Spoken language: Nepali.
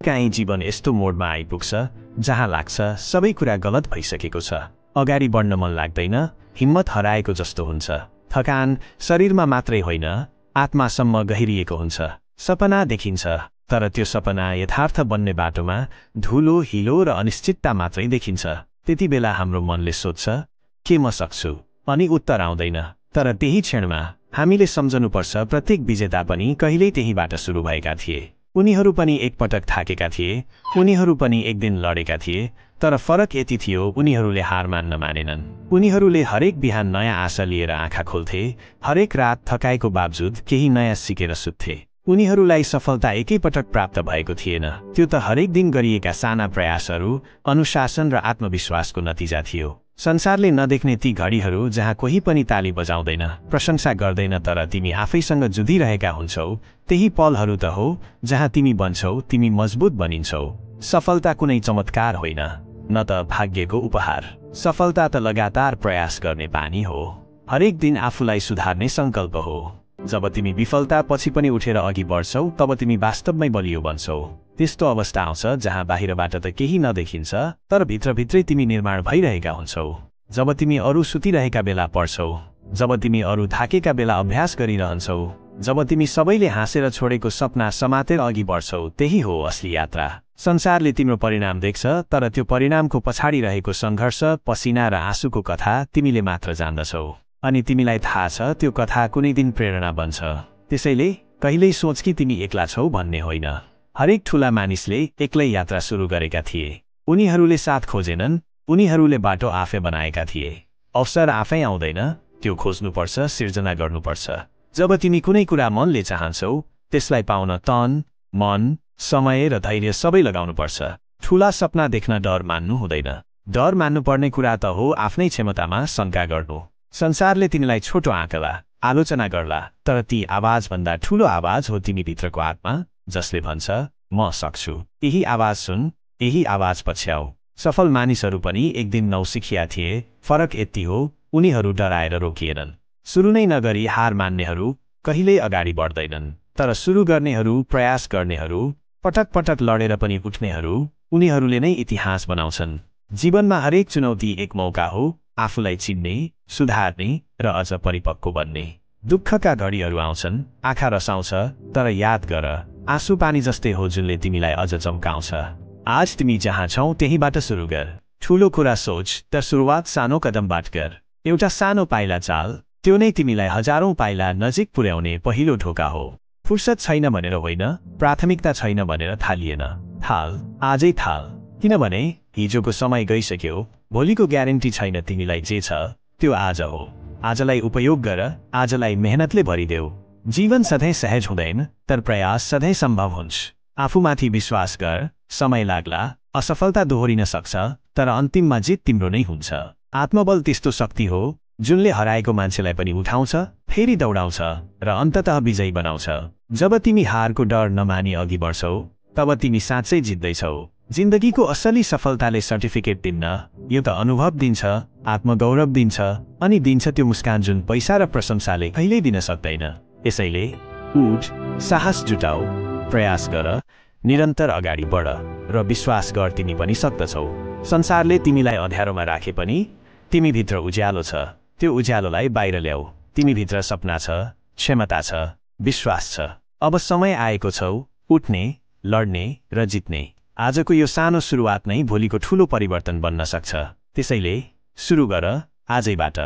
कहिलेकाहीँ जीवन यस्तो मोडमा आइपुग्छ जहाँ लाग्छ सबै कुरा गलत भइसकेको छ। अगाडि बढ्न मन लाग्दैन, हिम्मत हराएको जस्तो हुन्छ। थकान शरीरमा मात्रै होइन, आत्मासम्म गहिरिएको हुन्छ। सपना देखिन्छ, तर त्यो सपना यथार्थ बन्ने बाटोमा धुलो, हिलो र अनिश्चितता मात्रै देखिन्छ। त्यति बेला हाम्रो मनले सोध्छ, के म सक्छु? अनि उत्तर आउँदैन। तर त्यही क्षणमा हामीले सम्झनुपर्छ, प्रत्येक विजेता पनि कहिल्यै त्यहीबाट सुरु भएका थिए। उनीहरू पनि एकपटक थाकेका थिए, उनीहरू पनि एक दिन लडेका थिए, तर फरक यति थियो, उनीहरूले हार मान्न मानेनन्। उनीहरूले हरेक बिहान नयाँ आशा लिएर आँखा खोल्थे, हरेक रात थकाएको बावजुद केही नयाँ सिकेर सुत्थे। उनीहरूलाई सफलता एकैपटक प्राप्त भएको थिएन, त्यो त हरेक दिन गरिएका साना प्रयासहरू, अनुशासन र आत्मविश्वासको नतिजा थियो। संसारले नदेख्ने ती घडीहरू जहाँ कोही पनि ताली बजाउँदैन, प्रशंसा गर्दैन, तर तिमी आफैसँग जुधिरहेका हुन्छौ, त्यही पलहरू त हो जहाँ तिमी बन्छौ, तिमी मजबुत बनिन्छौ। सफलता कुनै चमत्कार होइन, न त भाग्यको उपहार। सफलता त लगातार प्रयास गर्ने बानी हो, हरेक दिन आफूलाई सुधार्ने सङ्कल्प हो। जब तिमी विफलता पछि पनि उठेर अघि बढ्छौ, तब तिमी वास्तवमै बलियो बन्छौ। त्यस्तो अवस्था आउँछ जहाँ बाहिरबाट त केही नदेखिन्छ, तर भित्रभित्रै तिमी निर्माण भइरहेका हुन्छौ। जब तिमी अरू सुतिरहेका बेला पढ्छौ, जब तिमी अरू थाकेका बेला अभ्यास गरिरहन्छौ, जब तिमी सबैले हाँसेर छोडेको सपना समातेर अघि बढ्छौ, त्यही हो असली यात्रा। संसारले तिम्रो परिणाम देख्छ, तर त्यो परिणामको पछाडि रहेको सङ्घर्ष, पसिना र आँसुको कथा तिमीले मात्र जान्दछौ। अनि तिमीलाई थाहा छ, त्यो कथा कुनै दिन प्रेरणा बन्छ। त्यसैले कहिल्यै सोच कि तिमी एक्ला छौ भन्ने होइन। हरेक ठूला मानिसले एक्लै यात्रा सुरु गरेका थिए। उनीहरूले साथ खोजेनन्, उनीहरूले बाटो आफै बनाएका थिए। अवसर आफै आउँदैन, त्यो खोज्नुपर्छ, सिर्जना गर्नुपर्छ। जब तिमी कुनै कुरा मनले चाहन्छौ, त्यसलाई पाउन तन, मन, समय र धैर्य सबै लगाउनुपर्छ। ठूला सपना देख्न डर मान्नु हुँदैन। डर मान्नुपर्ने कुरा त हो आफ्नै क्षमतामा शङ्का गर्नु। संसारले तिमीलाई छोटो आँकला, आलोचना गर्ला, तर ती आवाजभन्दा ठूलो आवाज हो तिमीभित्रको आत्मा, जसले भन्छ, म सक्छु। यही आवाज सुन, यही आवाज पछ्याऊ। सफल मानिसहरू पनि एक दिन नौसिखिया थिए, फरक यति हो, उनीहरू डराएर रोकिएनन्। सुरु नै नगरी हार मान्नेहरू कहिल्यै अगाडि बढ्दैनन्, तर सुरु गर्नेहरू, प्रयास गर्नेहरू, पटक पटक लडेर पनि उठ्नेहरू, उनीहरूले नै इतिहास बनाउँछन्। जीवनमा हरेक चुनौती एक मौका हो, आफूलाई चिन्ने, सुधार्ने र अझ परिपक्व बन्ने। दुःखका घडीहरू आउँछन्, आँखा रसाउँछ, तर याद गर, आँसु पानी जस्तै हो जुनले तिमीलाई अझ चम्काउँछ। आज तिमी जहाँ छौ त्यहीबाट सुरु गर। ठूलो कुरा सोच, तर सुरुवात सानो कदमबाट गर। एउटा सानो पाइला चाल, त्यो नै तिमीलाई हजारौं पाइला नजिक पुर्याउने पहिलो ढोका हो। फुर्सद छैन भनेर होइन, प्राथमिकता छैन भनेर थालिएन। थाल, आजै थाल, किनभने हिजोको समय गइसक्यो, भोलिको ग्यारेन्टी छैन। तिमीलाई जे छ त्यो आज हो। आजलाई उपयोग गर, आजलाई मेहनतले भरिदेऊ। जीवन सधैँ सहज हुँदैन, तर प्रयास सधैँ सम्भव हुन्छ। आफूमाथि विश्वास गर, समय लाग्ला, असफलता दोहोरिन सक्छ, तर अन्तिममा जित तिम्रो नै हुन्छ। आत्मबल त्यस्तो शक्ति हो जुनले हराएको मान्छेलाई पनि उठाउँछ, फेरि दौडाउँछ र अन्ततः विजयी बनाउँछ। जब तिमी हारको डर नमानी अघि बढ्छौ, तब तिमी साँच्चै जित्दैछौ। जिन्दगीको असली सफलताले सर्टिफिकेट दिन्न, यो त अनुभव दिन्छ, आत्मगौरव दिन्छ, अनि दिन्छ त्यो मुस्कान जुन पैसा र प्रशंसाले कहिल्यै दिन सक्दैन। यसैले उठ, साहस जुटाऊ, प्रयास गर, निरन्तर अगाडि बढ र विश्वास गर, तिमी पनि सक्दछौ। संसारले तिमीलाई अँध्यारोमा राखे पनि तिमीभित्र उज्यालो छ। त्यो उज्यालोलाई बाहिर ल्याऊ। तिमीभित्र सपना छ, क्षमता छ, विश्वास छ। अब समय आएको छौ उठ्ने, लड्ने र जित्ने। आजको यो सानो सुरुवात नै भोलिको ठूलो परिवर्तन बन्न सक्छ। त्यसैले सुरु गर आजैबाट।